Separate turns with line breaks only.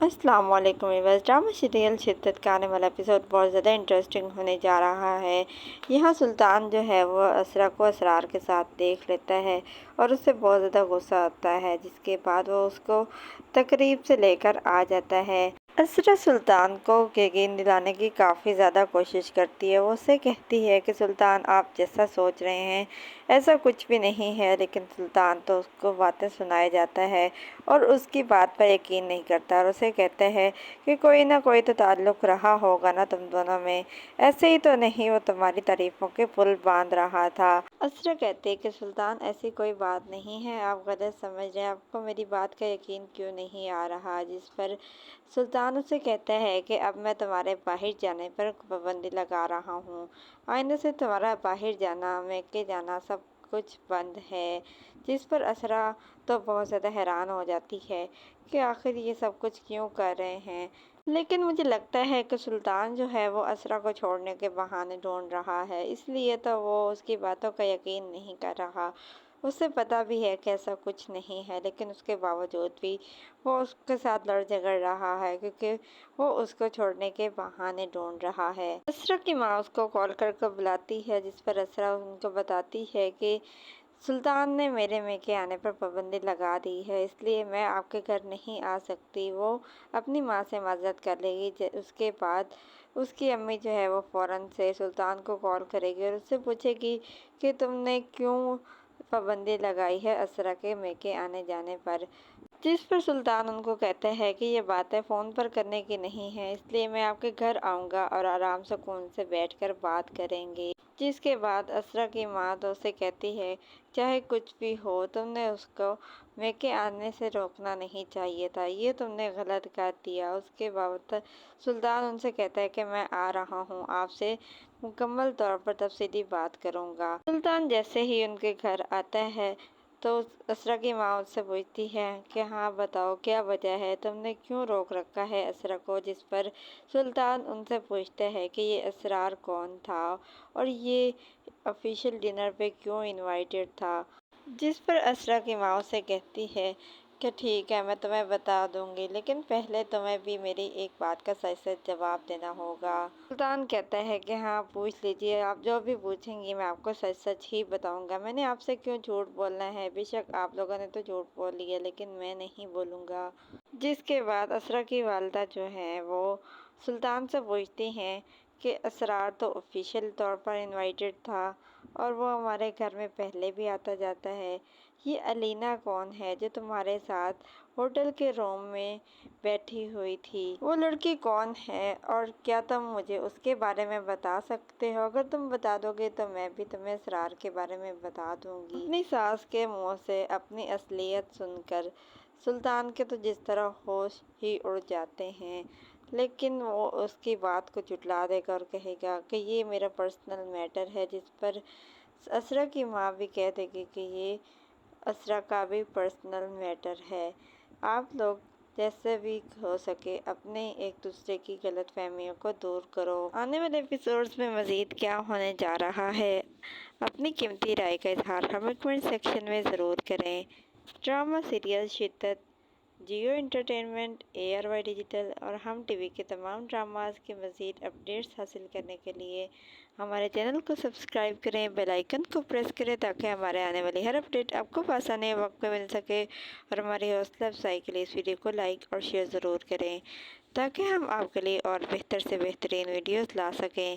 السلام علیکم viewers, drama serial شدت کا آنے والا ایپیسوڈ بہت زیادہ انٹرسٹنگ ہونے جا رہا ہے۔ یہاں سلطان جو ہے وہ اسرا کو اسرار کے ساتھ دیکھ لیتا ہے اور اس سے بہت زیادہ غصہ آتا ہے، جس کے بعد وہ اس کو تقریب سے لے کر آ جاتا ہے۔ اسرا سلطان کو یقین دلانے کی کافی زیادہ کوشش کرتی ہے۔ وہ اسے کہتی ہے کہ سلطان، آپ جیسا سوچ رہے ہیں ایسا کچھ بھی نہیں ہے، لیکن سلطان تو اس کو باتیں سنائے جاتا ہے اور اس کی بات پر یقین نہیں کرتا اور اسے کہتے ہیں کہ کوئی نہ کوئی تو تعلق رہا ہوگا نا تم دونوں میں، ایسے ہی تو نہیں وہ تمہاری تعریفوں کے پل باندھ رہا تھا۔ اسرا کہتے ہیں کہ سلطان، ایسی کوئی بات نہیں ہے، آپ غلط سمجھ رہے ہیں، آپ کو میری بات کا یقین کیوں نہیں آ رہا؟ جس پر سلطان اسے کہتا ہے کہ اب میں تمہارے باہر جانے پر پابندی لگا رہا ہوں، آئندہ سے تمہارا باہر جانا، میکے جانا سب کچھ بند ہے۔ جس پر اسرا تو بہت زیادہ حیران ہو جاتی ہے کہ آخر یہ سب کچھ کیوں کر رہے ہیں، لیکن مجھے لگتا ہے کہ سلطان جو ہے وہ اسرا کو چھوڑنے کے بہانے ڈھونڈ رہا ہے، اس لیے تو وہ اس کی باتوں کا یقین نہیں کر رہا۔ اسے پتہ بھی ہے کہ ایسا کچھ نہیں ہے، لیکن اس کے باوجود بھی وہ اس کے ساتھ لڑ جھگڑ رہا ہے کیونکہ وہ اس کو چھوڑنے کے بہانے ڈھونڈ رہا ہے۔ اسرا کی ماں اس کو کال کر کے بلاتی ہے، جس پر اسرا ان کو بتاتی ہے کہ سلطان نے میرے میکے آنے پر پابندی لگا دی ہے، اس لیے میں آپ کے گھر نہیں آ سکتی۔ وہ اپنی ماں سے معذرت کر لے گی، اس کے بعد اس کی امی جو ہے وہ فوراً سے سلطان کو کال کرے گی اور اس سے پوچھے گی کہ تم نے کیوں پابندی لگائی ہے اسرا کے میکے آنے جانے پر۔ جس پر سلطان ان کو کہتے ہیں کہ یہ باتیں فون پر کرنے کی نہیں ہیں، اس لیے میں آپ کے گھر آؤں گا اور آرام سکون سے بیٹھ کر بات کریں گے۔ جس کے بعد اسرا کی ماں تو اسے کہتی ہے چاہے کچھ بھی ہو، تم نے اس کو میکے آنے سے روکنا نہیں چاہیے تھا، یہ تم نے غلط کر دیا۔ اس کے بعد سلطان ان سے کہتا ہے کہ میں آ رہا ہوں، آپ سے مکمل طور پر تفصیلی بات کروں گا۔ سلطان جیسے ہی ان کے گھر آتا ہے تو اسرا کی ماں اس سے پوچھتی ہے کہ ہاں بتاؤ کیا وجہ ہے، تم نے کیوں روک رکھا ہے اسرا کو؟ جس پر سلطان ان سے پوچھتے ہیں کہ یہ اسرار کون تھا اور یہ آفیشیل ڈنر پہ کیوں انوائٹڈ تھا۔ جس پر اسرا کی ماں سے کہتی ہے کہ ٹھیک ہے میں تمہیں بتا دوں گی، لیکن پہلے تمہیں بھی میری ایک بات کا سچ سچ جواب دینا ہوگا۔ سلطان کہتا ہے کہ ہاں پوچھ لیجیے، آپ جو بھی پوچھیں گی میں آپ کو سچ سچ ہی بتاؤں گا، میں نے آپ سے کیوں جھوٹ بولنا ہے؟ بے شک آپ لوگوں نے تو جھوٹ بول لیا لیکن میں نہیں بولوں گا۔ جس کے بعد اسرا کی والدہ جو ہیں وہ سلطان سے پوچھتی ہیں کہ اسرار تو آفیشیل طور پر انوائٹڈ تھا اور وہ ہمارے گھر میں پہلے بھی آتا جاتا ہے، یہ علینا کون ہے جو تمہارے ساتھ ہوٹل کے روم میں بیٹھی ہوئی تھی؟ وہ لڑکی کون ہے اور کیا تم مجھے اس کے بارے میں بتا سکتے ہو؟ اگر تم بتا دو گے تو میں بھی تمہیں اسرار کے بارے میں بتا دوں گی۔ اپنی ساس کے منہ سے اپنی اصلیت سن کر سلطان کے تو جس طرح ہوش ہی اڑ جاتے ہیں، لیکن وہ اس کی بات کو جھٹلا دے گا اور کہے گا کہ یہ میرا پرسنل میٹر ہے۔ جس پر اسرا کی ماں بھی کہہ دے گی کہ یہ اسرا کا بھی پرسنل میٹر ہے، آپ لوگ جیسے بھی ہو سکے اپنے ایک دوسرے کی غلط فہمیوں کو دور کرو۔ آنے والے ایپیسوڈز میں مزید کیا ہونے جا رہا ہے، اپنی قیمتی رائے کا اظہار ہمیں کمنٹ سیکشن میں ضرور کریں۔ ڈرامہ سیریل شدت جیو انٹرٹینمنٹ، ARY ڈیجیٹل اور ہم ٹی وی کے تمام ڈراماز کے مزید اپڈیٹس حاصل کرنے کے لیے ہمارے چینل کو سبسکرائب کریں، بیل آئیکن کو پریس کریں تاکہ ہمارے آنے والی ہر اپڈیٹ آپ کو بآسانی وقت پہ مل سکے، اور ہماری حوصلہ افزائی کے لیے اس ویڈیو کو لائک اور شیئر ضرور کریں تاکہ ہم آپ کے لیے اور بہتر سے بہترین ویڈیوز لا سکیں۔